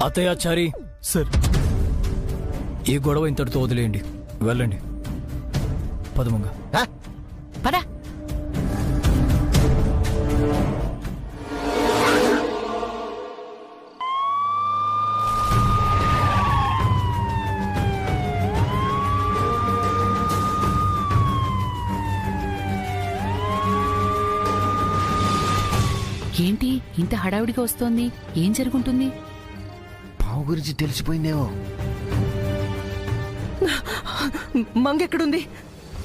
అతయాచారి sir, ఈ గొడవ ఇంతటితో వదిలేయండి, వెళ్ళండి. పదమంగ పద. ఏంటి ఇంత హడావిడిగా వస్తోంది? ఏం జరుగుంటుంది? పావు గురించి తెలిసిపోయిందేమో. మంగెక్కడుంది?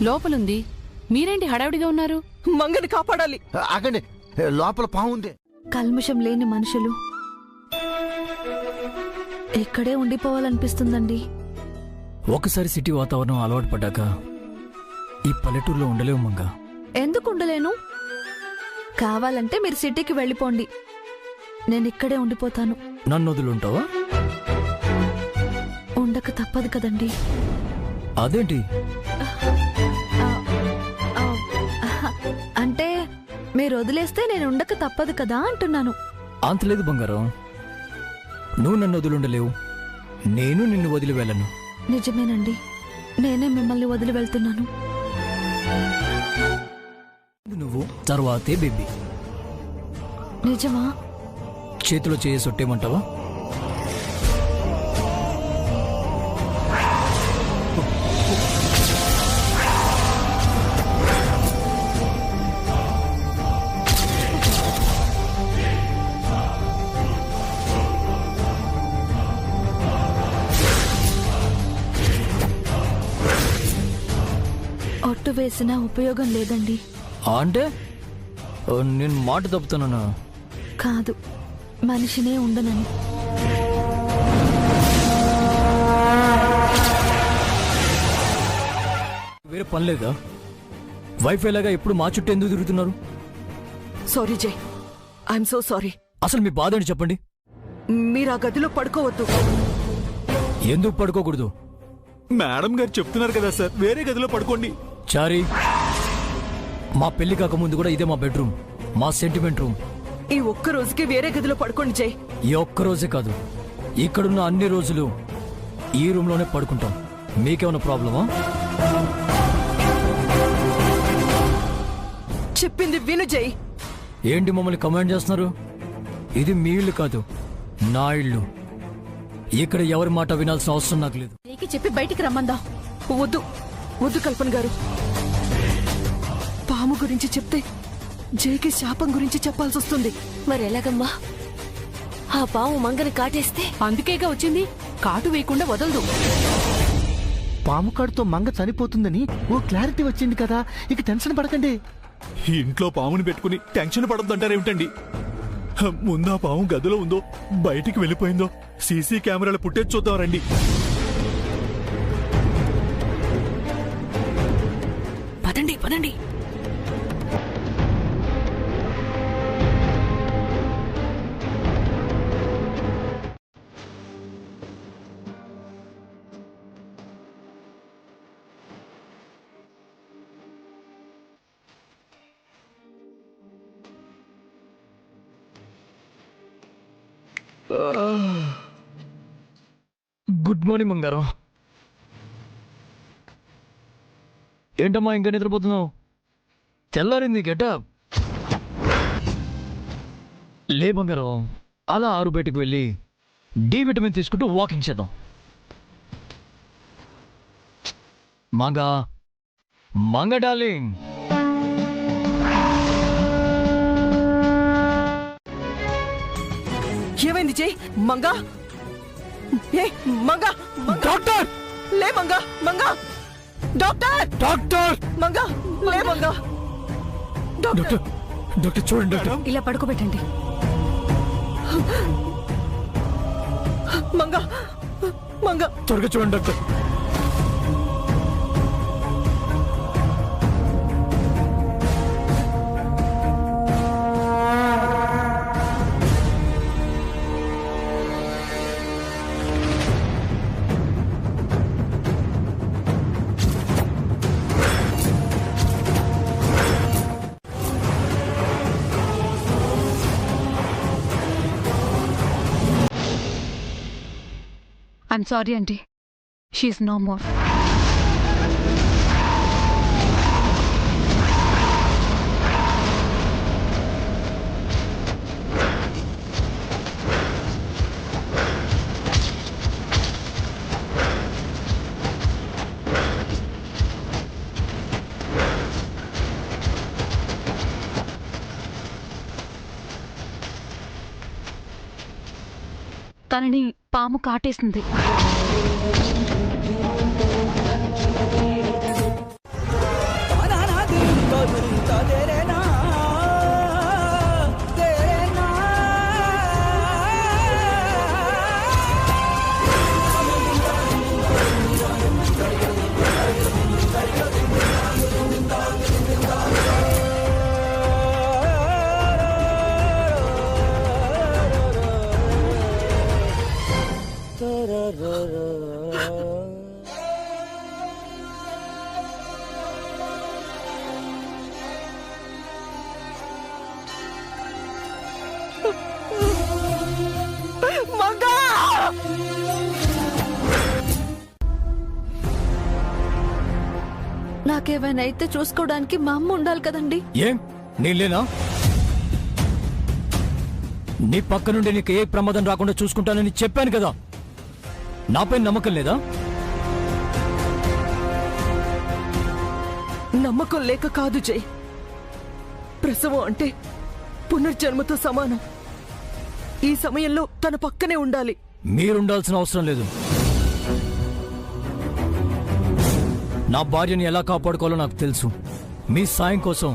లోపలుంది. మీరేంటి హడావిడిగా ఉన్నారు? మంగని కాపాడాలి. ఆగండి, లోపల పావు ఉంది. కల్మషం లేని మనుషులు ఇక్కడే ఉండిపోవాలనిపిస్తుందండి. ఒకసారి సిటీ వాతావరణం అలవాటు పడ్డాక ఈ పల్లెటూరులో ఉండలేవు మంగ. ఎందుకు ఉండలేను? కావాలంటే మీరు సిటీకి వెళ్ళిపోండి, నేను ఇక్కడే ఉండిపోతాను. నన్ను వదులుంటావా? ఉండక తప్పదు కదండి. అదేంటి? అంటే మీరు వదిలేస్తే నేను ఉండక తప్పదు కదా అంటున్నాను. అంతలేదు బంగారం, నువ్వు నన్ను వదిలిండలేవు, నేను నిన్ను వదిలి వెళ్ళను. నిజమేనండి, నేనే మిమ్మల్ని వదిలి వెళ్తున్నాను. నువ్వు తర్వాతే బేబీ. నిజమా? చేతిలో చేయ సొట్టేమంటావా? ఒట్టు వేసినా ఉపయోగం లేదండి. అంటే నేను మాట తప్పుతున్నానా? కాదు, మనిషినే ఉండనని. వేరే పని లేదా? వైఫై లాగా ఎప్పుడు మా చుట్టూ ఎందుకు తిరుగుతున్నారు? సారీ జై, ఐఎమ్ సో సారీ. అసలు మీ బాధ ఏంటి చెప్పండి. మీరు ఆ గదిలో పడుకోవద్దు. ఎందుకు పడుకోకూడదు? మేడం గారు చెప్తున్నారు కదా సార్, వేరే గదిలో పడుకోండి. చారీ, మా పెళ్లి కాకముందు కూడా ఇదే మా బెడ్రూమ్, మా సెంటిమెంట్ రూమ్. ఈ ఒక్క రోజుకి వేరే గదిలో పడుకోండి జై. ఈ ఒక్క రోజే కాదు, ఇక్కడున్న అన్ని రోజులు ఈ రూమ్ లోనే పడుకుంటాం. మీకేమైనా ప్రాబ్లమా? చెప్పింది విను జై. ఏంటి మమ్మల్ని కమాండ్ చేస్తున్నారు? ఇది మీ ఇల్లు కాదు, నా ఇల్లు. ఇక్కడ ఎవరి మాట వినాల్సిన అవసరం నాకు లేదు. చెప్పి బయటికి రమ్మందా? వద్దు వద్దు కల్పన గారు, పాము గురించి చెప్తే జైకి శాపం గురించి చెప్పాల్సి వస్తుంది. మరెలాగమ్మా? ఆ పాము మంగని కాటేస్తే? అందుకేగా వచ్చింది, కాటు వేయకుండా వదలదు. పాము కాడుతో మంగ చనిపోతుందని ఓ క్లారిటీ వచ్చింది కదా, ఇక టెన్షన్ పడకండి. ఇంట్లో పాముని పెట్టుకుని టెన్షన్ పడొద్దంటారేమిటండి? ముందు ఆ పాము గదిలో ఉందో బయటికి వెళ్ళిపోయిందో సీసీ కెమెరాలు పుట్టేది చూద్దాం రండి. పదండి పదండి. గుడ్ మార్నింగ్ బంగారం. ఏంటమ్మా ఇంకా నిద్రపోతున్నావు? తెల్లారింది గెటప్. లే బంగారం, అలా ఆరు బయటకు వెళ్ళి డి విటమిన్ తీసుకుంటూ వాకింగ్ చేద్దాం. మంగ మంగ డార్లింగ్. ఏమైంది జై? మంగా, ఏ మంగా, డాక్టర్ లే మంగా, మంగా, డాక్టర్, డాక్టర్, మంగా, లే మంగా, డాక్టర్, డాక్టర్ చూడండి డాక్టర్. ఇలా పడుకోబెట్టండి. మంగా, మంగా, త్వరగా చూడండి doctor. I'm sorry aunty, she's no more. తనని పాము కాటేసింది. నాకేమైనా అయితే చూసుకోవడానికి మా అమ్మ ఉండాలి కదండి. ఏం నీళ్ళేనా? నీ పక్క నుండి నీకు ఏ ప్రమాదం రాకుండా చూసుకుంటానని చెప్పాను కదా. నాపై నమ్మకం లేదా? నమ్మకం లేక కాదు జై. ప్రసవం అంటే పునర్జన్మతో సమానం. ఈ సమయంలో తన పక్కనే ఉండాలి. మీరుండాల్సిన అవసరం లేదు. నా భార్యని ఎలా కాపాడుకోవాలో నాకు తెలుసు. మీ సాయం కోసం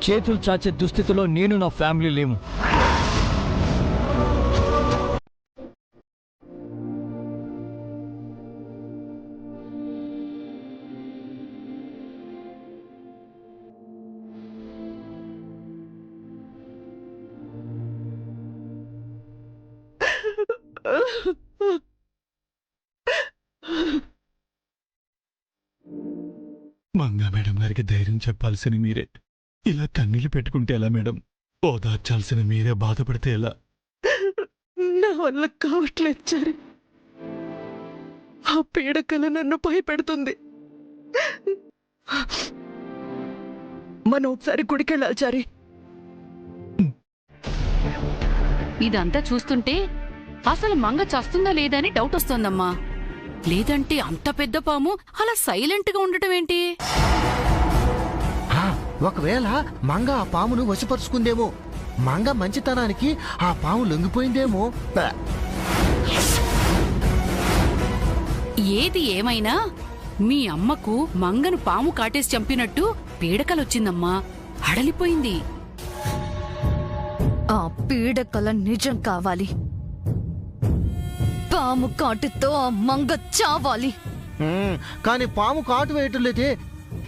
చేతులు చాచే దుస్థితిలో నేను నా ఫ్యామిలీ లేము. మంగా మేడం గారికి ధైర్యం చెప్పాల్సిన మీరే ఇలా కన్నీళ్లు పెట్టుకుంటే ఎలా మేడం? ఓదార్చాల్సిన మీరే బాధపడితే ఎలా? నా వల్ల కావట్లేదు చారి. ఆ పీడకల నన్ను భయపెడుతుంది. మనం ఒకసారి గుడికెళ్ళాలి చారి. ఇదంతా చూస్తుంటే అసలు మంగ చస్తుందా లేదా అని డౌట్ వస్తోందమ్మా. లేదంటే అంత పెద్ద పాము అలా సైలెంట్ గా ఉండటం ఏంటి? ఒకవేళ మంగ ఆ పామును వశపరుచుకుందేమో. మంగ మంచితనానికి ఆ పాము లొంగిపోయిందేమో. ఏది ఏమైనా మీ అమ్మకు మంగను పాము కాటేసి చంపినట్టు పీడకలొచ్చిందమ్మా. హడలిపోయింది. ఆ పీడకల నిజం కావాలి. పాము కాటుతో ఆ మంగ చావాలి. కానీ పాము కాటు వేయటం లేదే.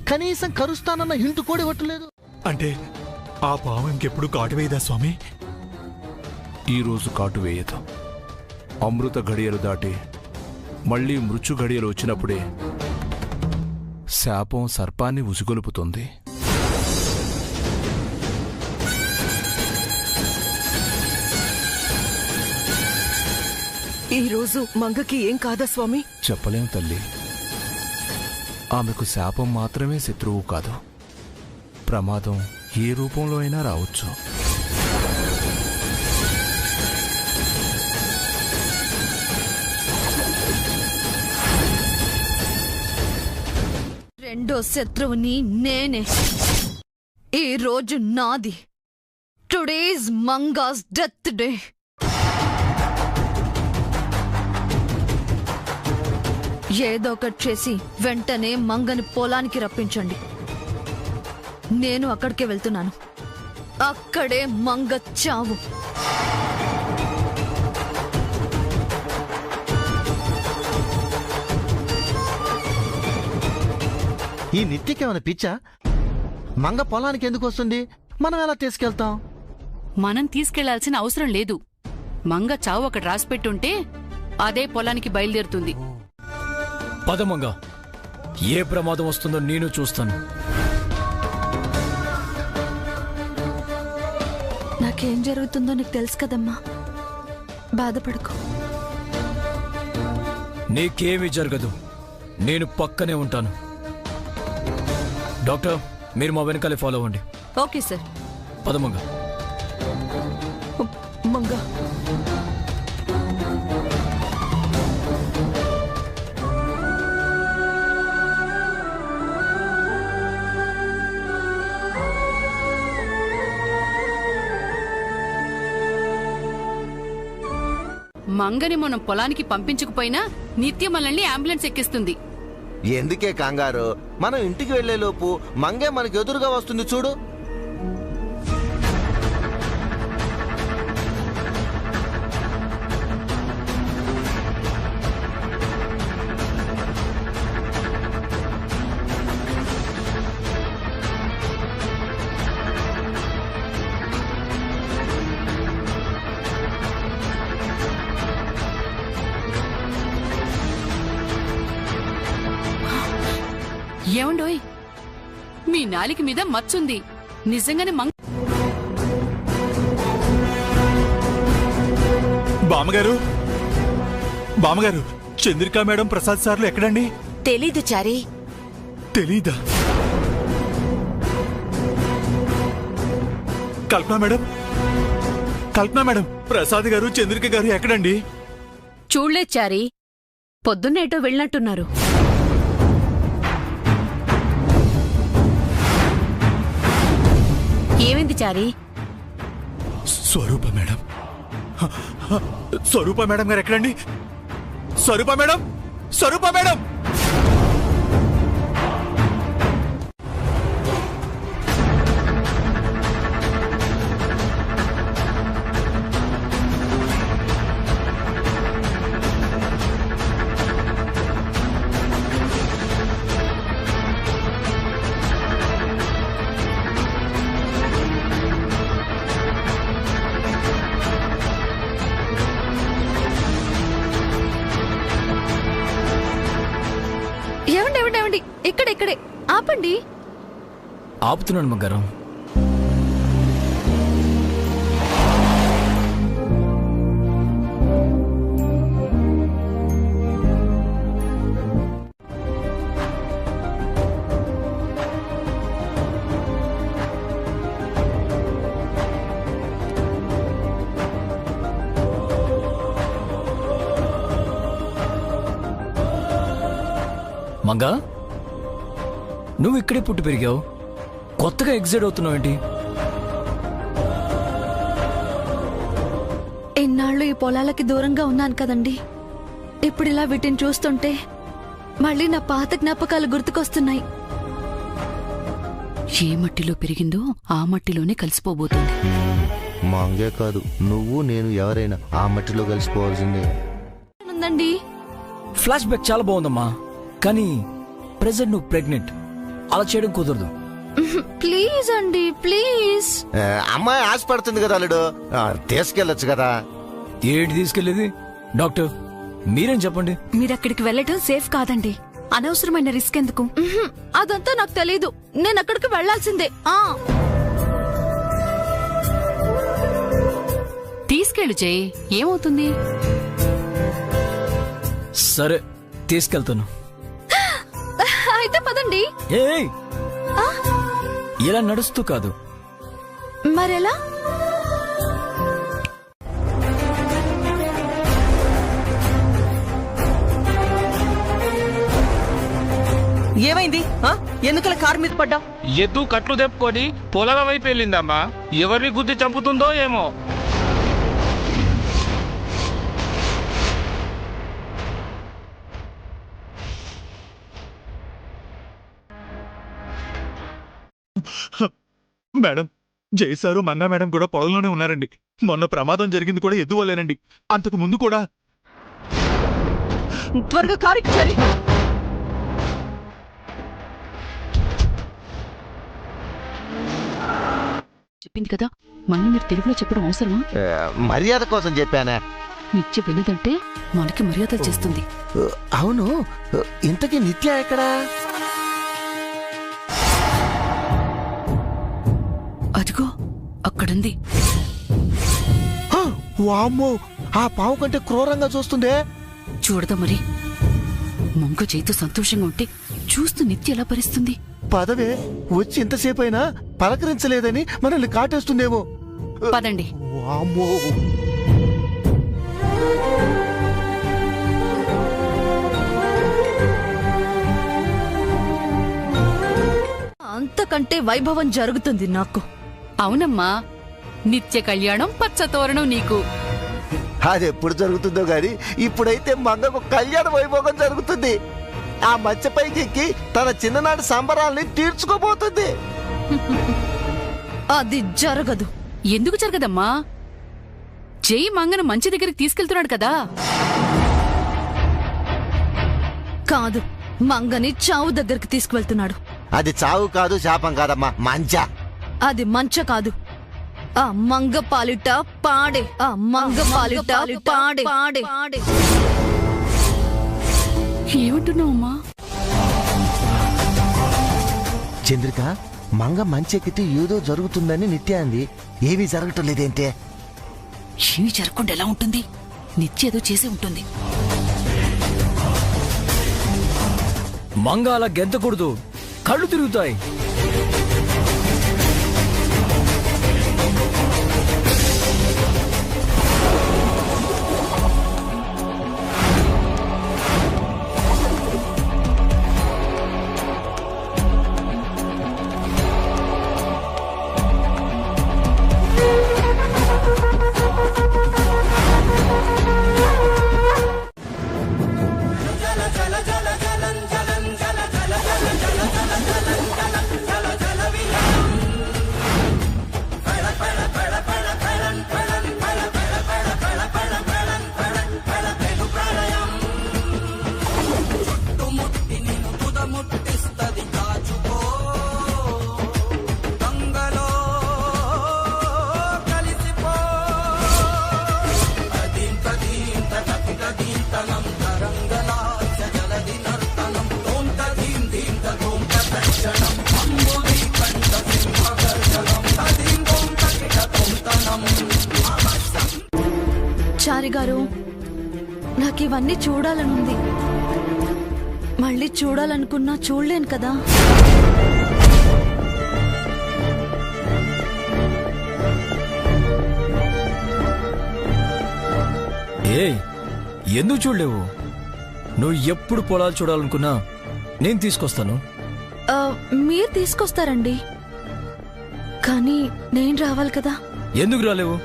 కనీసం కరుస్తానన్న హింటు కూడా ఇవ్వట్లేదు. అంటే ఆ పాము ఇంకెప్పుడు కాటు వేయదా స్వామి? ఈరోజు కాటు వేయదు. అమృత గడియలు దాటి మళ్లీ మృత్యు గడియలు వచ్చినప్పుడే శాపం సర్పాన్ని ఉసిగొలుపుతుంది. ఈ రోజు మంగకి ఏం కాదా స్వామి? చెప్పలేం తల్లి. ఆమెకు శాపం మాత్రమే శత్రువు కాదు. ప్రమాదం ఏ రూపంలో అయినా రావచ్చు. రెండో శత్రువుని నేనే. ఈ రోజు నాది. Today's Manga's death day. ఏదో ఒకటి చేసి వెంటనే మంగని పొలానికి రప్పించండి. నేను అక్కడికే వెళ్తున్నాను. అక్కడే మంగ చావు. ఈ నిత్యకేమైనా పిచ్చా? మంగ పొలానికి ఎందుకు వస్తుంది? మనం ఎలా తీసుకెళ్తాం? మనం తీసుకెళ్లాల్సిన అవసరం లేదు. మంగ చావు అక్కడ రాసిపెట్టుంటే అదే పొలానికి బయలుదేరుతుంది. పదమంగా, ఏ ప్రమాదం వస్తుందో నేను చూస్తాను. నాకేం జరుగుతుందో నీకు తెలుసు కదమ్మా. బాధపడుకో. నీకేమీ జరగదు. నేను పక్కనే ఉంటాను. డాక్టర్, మీరు మా వెనకాలే ఫాలో అవ్వండి. Okay sir. పదమంగ. మంగా మంగని మనం పొలానికి పంపించకపోయినా నిత్యం మనల్ని అంబులెన్స్ ఎక్కిస్తుంది. ఎందుకే కంగారు? మనం ఇంటికి వెళ్లేలోపు మంగే మనకు ఎదురుగా వస్తుంది చూడు. ఏమండోయ్, మీ నాలిక మీద మచ్చుంది. నిజంగానే బామ్మగారు, బామ్మగారు, చంద్రిక మేడం ప్రసాద్ సార్లు ఎక్కడండి? తెలీదు చారి. తెలీదా? కల్పన మేడం, కల్పన మేడం, ప్రసాద్ గారు చంద్రిక గారు ఎక్కడండి? చూడలేదు చారి, పొద్దున్నేటో వెళ్ళినట్టున్నారు. ఏమైంది చారి? స్వరూప మేడం, స్వరూప మేడం గారు ఎక్కడండి? స్వరూప మేడం, స్వరూప మేడం! ఏమండి, ఇక్కడే ఆపండి. ఆపుతున్నాను బంగారం. మంగా, నువ్వు ఇక్కడే పుట్టి పెరిగావు, కొత్తగా ఎగ్జైట్ అవుతున్నావు ఏంటి? ఎన్నాళ్ళు ఈ పొలాలకి దూరంగా ఉన్నాను కదండి. ఇప్పుడు ఇలా వీటిని చూస్తుంటే మళ్ళీ నా పాత జ్ఞాపకాలు గుర్తుకొస్తున్నాయి. ఏ మట్టిలో పెరిగిందో ఆ మట్టిలోనే కలిసిపోబోతుంది. మంగే కాదు, నువ్వు నేను ఎవరైనా ఆ మట్టిలో కలిసిపోవాల్సిందే. ఉందండి. ఫ్లాష్ బ్యాక్ చాలా బాగుందమ్మా, కానీ ప్రెజెంట్ నువ్వు ప్రెగ్నెంట్, అలా చేయడం కుదరదు. ప్లీజ్ అండి, ప్లీజ్. అమ్మాయి ఆశపడుతుంది కదా అల్లుడు, తీసుకెళ్ళొచ్చు కదా. ఏంటి తీసుకెళ్లేది? డాక్టర్ మీరేం చెప్పండి. మీరక్కడికి వెళ్ళటం సేఫ్ కాదండి. అనవసరమైన రిస్క్ ఎందుకు? అదంతా నాకు తెలీదు. నేను అక్కడికి వెళ్లాల్సిందే. తీసుకెళ్ళు జయ్, ఏమవుతుంది? సరే తీసుకెళ్తాను. అయితే పదండి. ఏయ్, ఇలా నడుస్తూ కాదు. మరెలా? ఏమైంది? ఎందుకలా కారు మీద పడ్డా? ఎద్దు కట్లు తెప్పుకొని పొలాల వైపు వెళ్ళిందమ్మా. ఎవరిని గుద్ది చంపుతుందో ఏమో. మేడం, జయసారు మంగా మేడం కూడా పొలంలోనే ఉన్నారండి. మొన్న ప్రమాదం జరిగింది కూడా ఎద్దు వల్లేనండి. అంతకు ముందు కూడా. త్వరగా కారుకి చేరి. చెప్పింది కదా, మళ్ళీ మీరు తెలుగులో చెప్పడం అవసరమా? మర్యాద కోసం చెప్పానా? నిత్య వినదంటే మనకి మర్యాదలు చేస్తుంది. అవును, ఇంతకీ నిత్య ఎక్కడా? అదిగో అక్కడుంది. వామ్మో, ఆ పావు కంటే క్రూరంగా చూస్తుందే. చూడదా మరి. మంగ చేతితో సంతోషంగా ఉంటే చూస్తూ నిత్య ఎలా భరిస్తుంది? పదవే, వచ్చి ఇంతసేపు అయినా పలకరించలేదని మనల్ని కాటేస్తుందేమో. పదండి. వామ్మో. అంతకంటే వైభవం జరుగుతుంది నాకు. అవునమ్మా, నిత్య కళ్యాణం పచ్చతోరణం నీకు. అది ఎప్పుడు జరుగుతుందో గాని ఇప్పుడైతే మంగకు కళ్యాణ వైభోగం జరుగుతుంది. ఆ మచ్చపైకి ఎక్కి తన చిన్ననాటి సంబరాల్ని తీర్చుకోబోతుంది. అది జరగదు. ఎందుకు జరగదమ్మా? జై మంగను మంచి దగ్గరికి తీసుకెళ్తున్నాడు కదా. కాదు, మంగని చావు దగ్గరికి తీసుకువెళ్తున్నాడు. అది చావు కాదు, శాపం కాదమ్మా, మంచ. అది మంచ కాదు, ఆ మంగ పాలిట పాడే. ఆ మంగ పాలిట పాడే పాడే. ఏమంటున్నావమ్మా? చంద్రిక, మంగ మంచెక్కితే ఏదో జరుగుతుందని నిత్య అంది. ఏమీ జరగటం లేదేంటే? ఏమీ జరగకుండా ఎలా ఉంటుంది? నిత్య ఏదో చేసే ఉంటుంది. మంగ అలా గెంతకూడదు, కళ్ళు తిరుగుతాయి. చారి గారు, నాకు ఇవన్నీ చూడాలనుంది. మళ్ళీ చూడాలనుకున్నా చూడలేను కదా. ఏయ్, ఎందుకు చూడలేవు? నువ్వు ఎప్పుడు పొలాలు చూడాలనుకున్నా నేను తీసుకొస్తాను. మీరు తీసుకొస్తారండి, కానీ నేను రావాలి కదా. ఎందుకు రాలేవు?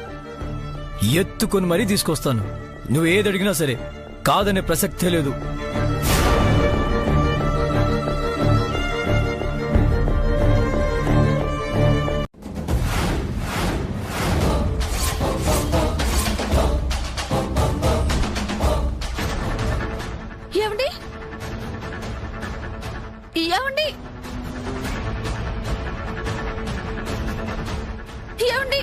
ఎత్తుకొని మరీ తీసుకొస్తాను. నువ్వు ఏది అడిగినా సరే కాదనే ప్రసక్తే లేదు. ఏమండి? ఏమండి? ఏమండి?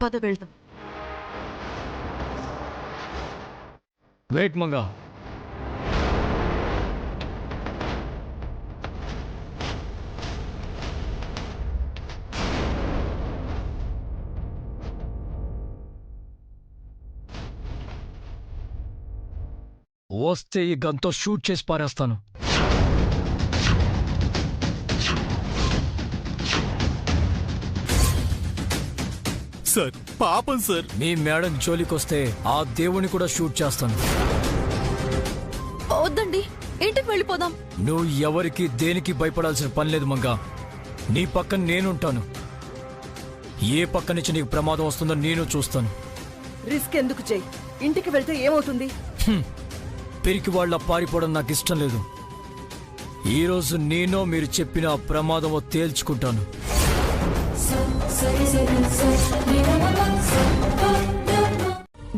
పద వెళ్దాం. వెయిట్ మంగా. వస్తే ఈ గన్తో షూట్ చేసి పారేస్తాను. సార్, పాపం సార్. మీ మేడం జోలికొస్తే ఆ దేవుని కూడా షూట్ చేస్తాను. వద్దండి, ఇంటికి వెళ్ళిపోదాం. నువ్వు ఎవరికి దేనికి భయపడాల్సిన పని లేదు మంగా. నీ పక్కన నేనుంటాను. ఏ పక్క నుంచి నీకు ప్రమాదం వస్తుందో నేను చూస్తాను. రిస్క్ ఎందుకు చెయ్యి? ఇంటికి వెళ్తే ఏమవుతుంది? పిరికి వాళ్ళ పారిపోవడం నాకు ఇష్టం లేదు. ఈరోజు నేనో మీరు చెప్పిన ఆ ప్రమాదమో తేల్చుకుంటాను.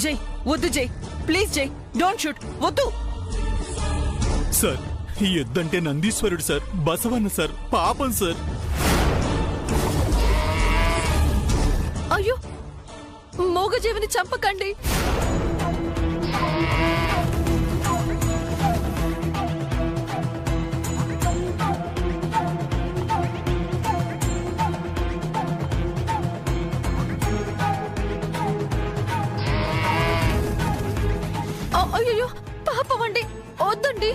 జై వద్దు జై, ప్లీజ్ జై, డోంట్ షూట్, వద్దు. సార్ ఈ ఎద్దంటే నందీశ్వరుడు సార్, బసవన్న సార్, పాపం సార్. అయ్యో, మూగజీవిని చంపకండి. అయ్యో పాపం అండి, వద్దండి.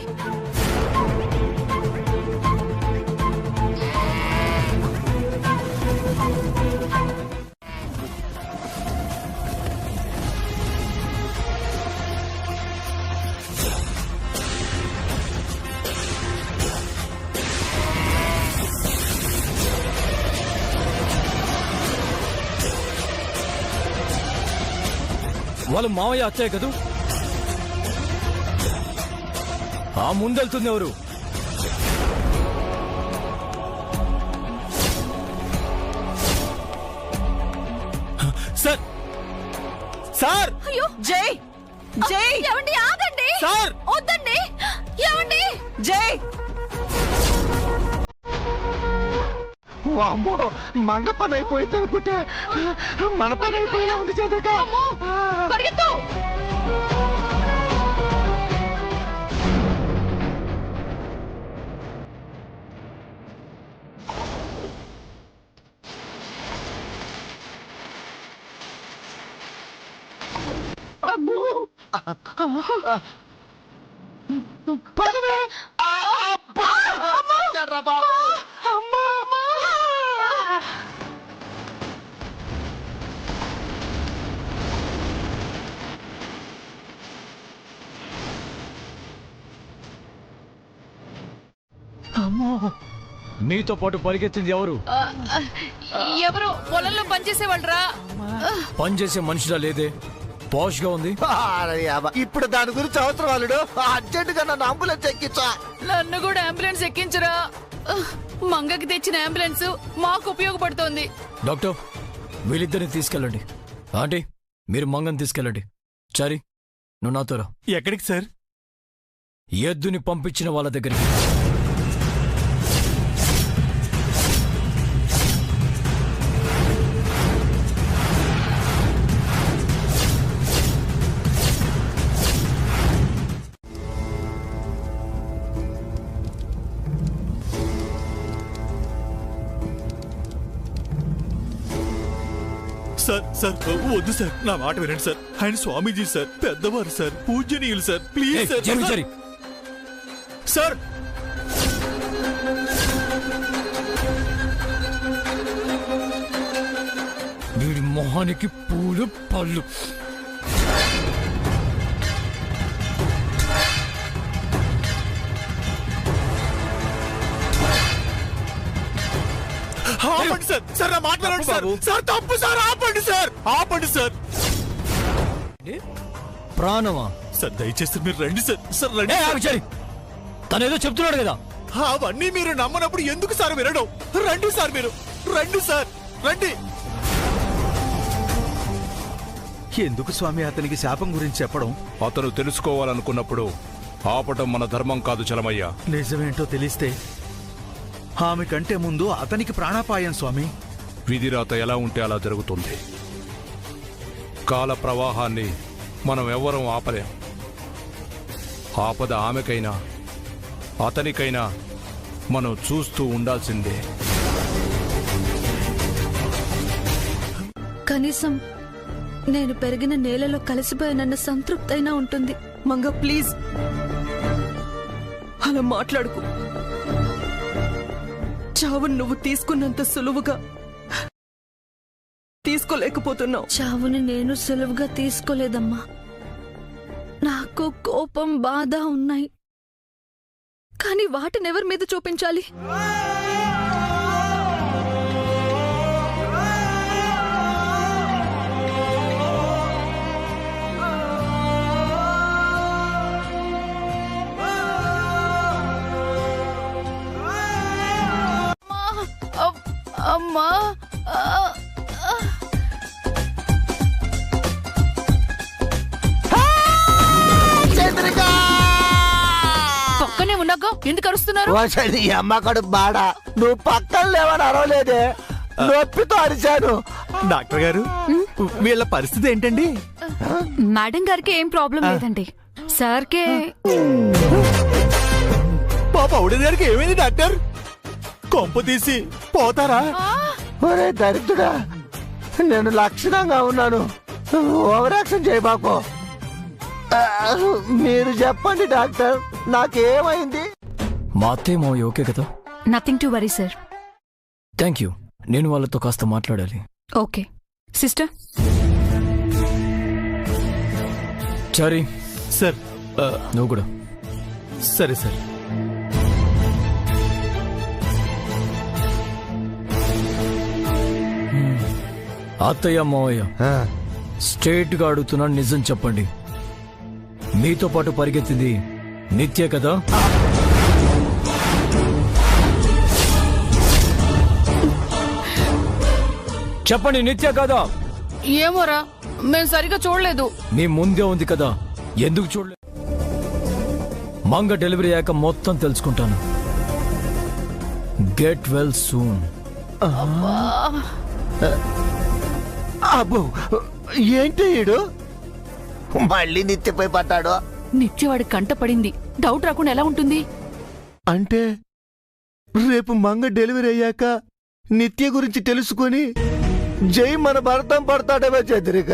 వాళ్ళు మావయ్య అత్తయ్య కదూ? ఆ ముందెళ్తుంది ఎవరు? సార్ సార్ అయ్యో జై జై, ఏమండి, ఆగండి. సార్ వద్దండి, ఏమండి. జై వామ్మో, మంగ పని అయిపోయింది అనుకుంటే మన పని అయిపోయినా ఉంది చదక. పరిగెత్తు. మీతో పాటు పరిగెత్తింది ఎవరు? ఎవరు పొలంలో పనిచేసేవాళ్ళరా? పనిచేసే మనిషిలా లేదే, పాష్ గా ఉంది. ఇప్పుడు దాని గురించి అవసరం వాళ్ళు అర్జెంట్ గా నన్ను అంబులెన్స్ ఎక్కించా. నన్ను కూడా అంబులెన్స్ ఎక్కించరా. మంగకి తెచ్చిన అంబులెన్స్ మాకు ఉపయోగపడుతోంది. డాక్టర్, వీళ్ళిద్దరిని తీసుకెళ్ళండి. ఆంటీ, మీరు మంగని తీసుకెళ్ళండి. చారి, నువ్వు నాతో రా. ఎక్కడికి సార్? ఎద్దుని పంపించిన వాళ్ళ దగ్గరికి. సార్ సార్ వద్దు సార్, నా మాట వినండి సార్. ఆయన స్వామీజీ సార్, పెద్దవారు సార్, పూజనీయులు sir. Please sir. Chari, sir వీడి మొహానికి పూలు పళ్ళు. ఆపండి సార్. సార్ నా మాట వినండి సార్. సార్ తప్పు సార్, ఆపండి సార్, ఆపండి సార్. ప్రాణమా? సార్ దయచేసి మీరు రండి సార్. సార్ రండి. చారి, తనేదో చెప్తున్నాడు కదా. అవన్నీ మీరు నమ్మనప్పుడు ఎందుకు సార్ వినడం? రండి సార్, మీరు రండి సార్, రండి. ఎందుకు స్వామి అతనికి శాపం గురించి చెప్పడం? అతను తెలుసుకోవాలనుకున్నప్పుడు ఆపటం మన ధర్మం కాదు చలమయ్య. నిజమేంటో తెలిస్తే ఆమె కంటే ముందు అతనికి ప్రాణాపాయం స్వామి. విధిరాత ఎలా ఉంటే అలా జరుగుతుంది. కాల ప్రవాహాన్ని మనం ఎవ్వరం ఆపలేం. ఆపద ఆమెకైనా అతనికైనా మనం చూస్తూ ఉండాల్సిందే. కనీసం నేను పెరిగిన నేలలో కలిసిపోయానన్న సంతృప్తైనా ఉంటుంది. మంగ ప్లీజ్ అలా మాట్లాడుకు. చావును నువ్వు తీసుకున్నంత సులువుగా తీసుకోలేకపోతున్నావు. చావుని నేను సులువుగా తీసుకోలేదమ్మా. నాకు కోపం, బాధ ఉన్నాయి. కానీ వాటిని ఎవరి మీద చూపించాలి? పక్కనే ఉన్నాక ఎందుకు అరుస్తున్నారు? నీ అమ్మ కడుపు బాడా, నువ్వు పక్కన లేవని అరవలేదే, నొప్పితో అరిచాను. డాక్టర్ గారు, వీళ్ళ పరిస్థితి ఏంటండి? మేడం గారికి ఏం ప్రాబ్లం లేదండి, సార్కే పాప అవుడి గారికి ఏమైంది డాక్టర్? కొంప తీసి పోతారా? ఒరే దరిద్రుడా, నేను లక్షణంగా ఉన్నాను, ఓవరాక్షన్ చేయబాకు. మీరు చెప్పండి డాక్టర్, నాకేమైంది? మా అత్తయ్య మావయ్య ఓకే కదా? Nothing to worry sir. Thank you. నేను వాళ్ళతో కాస్త మాట్లాడాలి. Okay sister. చారీ సార్, నువ్వు కూడా. సరే సార్. అత్తయ్య మావయ్య, స్ట్రేట్ గా అడుగుతున్నాను, నిజం చెప్పండి. మీతో పాటు పరిగెత్తింది నిత్య కదా? చెప్పండి, నిత్య కదా? ఏమోరా, మేము సరిగా చూడలేదు. మీ ముందే ఉంది కదా, ఎందుకు చూడలేదు? మంగ డెలివరీ అయ్యాక మొత్తం తెలుసుకుంటాను. Get well soon. అబ్బో, ఏంటి ఈడు మళ్ళీ నిత్యపై పడ్డాడు? నిత్యవాడి కంట పడింది, డౌట్ రాకుండా ఎలా ఉంటుంది? అంటే రేపు మంగ డెలివరీ అయ్యాక నిత్య గురించి తెలుసుకొని జై మన భరతం పడతాడేమో చంద్రిక.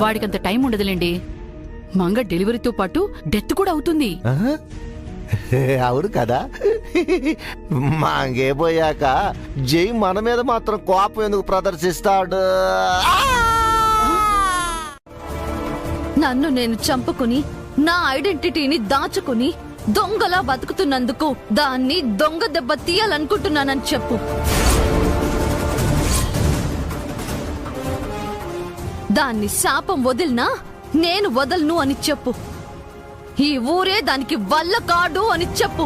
వాడికంత టైం ఉండదులేండి, మంగ డెలివరీతో పాటు డెత్ కూడా అవుతుంది. అవును కదా, మంగే పోయాక జై మన మీద మాత్రం కోపం ఎందుకు ప్రదర్శిస్తాడు? నన్ను నేను చంపుకుని నా ఐడెంటిటీని దాచుకుని దొంగలా బతుకుతున్నందుకు దాన్ని దొంగ దెబ్బ తీయాలనుకుంటున్నానని చెప్పు. దాన్ని శాపం వదిలినా నేను వదలను అని చెప్పు. ఈ ఊరే దానికి వల్ల కాడు అని చెప్పు.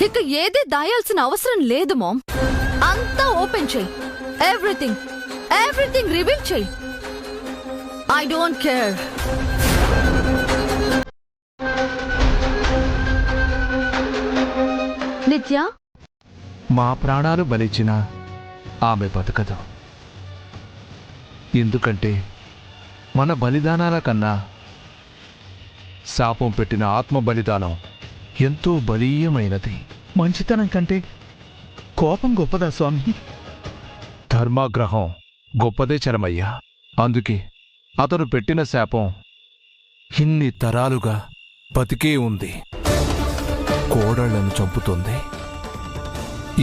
ఇక ఏదే దాయాల్సిన అవసరం లేదు మామ్. అంతా ఓపెన్ చెయ్యి. ఎవ్రీథింగ్ రివీల్ చెయ్యి. I don't care. నిత్య, మా ప్రాణాలు బలిచ్చిన ఆమె బతకదు. ఎందుకంటే మన బలిదానాల కన్నా శాపం పెట్టిన ఆత్మ బలిదానం ఎంతో బలీయమైనది. మంచితనం కంటే కోపం గొప్పదా స్వామి? ధర్మాగ్రహం గొప్పదే చరమయ్యా. అందుకే అతను పెట్టిన శాపం ఇన్ని తరాలుగా బతికే ఉంది. కోడళ్లను చంపుతుంది.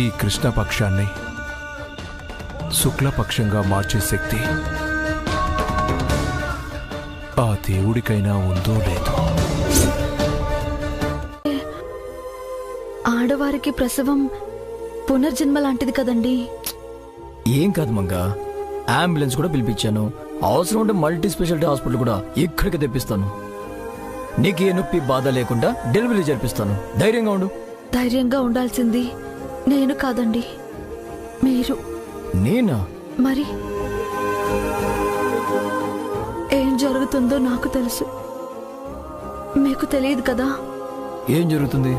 ఈ కృష్ణపక్షాన్ని శుక్లపక్షంగా మార్చే శక్తి ఆ దేవుడికైనా ఉందో లేదో. ఆడవారికి ప్రసవం పునర్జన్మ లాంటిది కదండి. ఏం కాదు మంగ, అంబులెన్స్ కూడా పిలిపించాను. అవసరం ఉంటే మల్టీ స్పెషాలిటీ హాస్పిటల్ కూడా ఇక్కడికి తెప్పిస్తాను. నీకు ఏ నొప్పి బాధ లేకుండా డెలివరీ జరిపిస్తాను. ధైర్యంగా ఉండు. ధైర్యంగా ఉండాల్సింది నేను కాదండి, మీరు. నేనా? మరి ఏం జరుగుతుందో నాకు తెలుసు, మీకు తెలియదు కదా. ఏం జరుగుతుంది?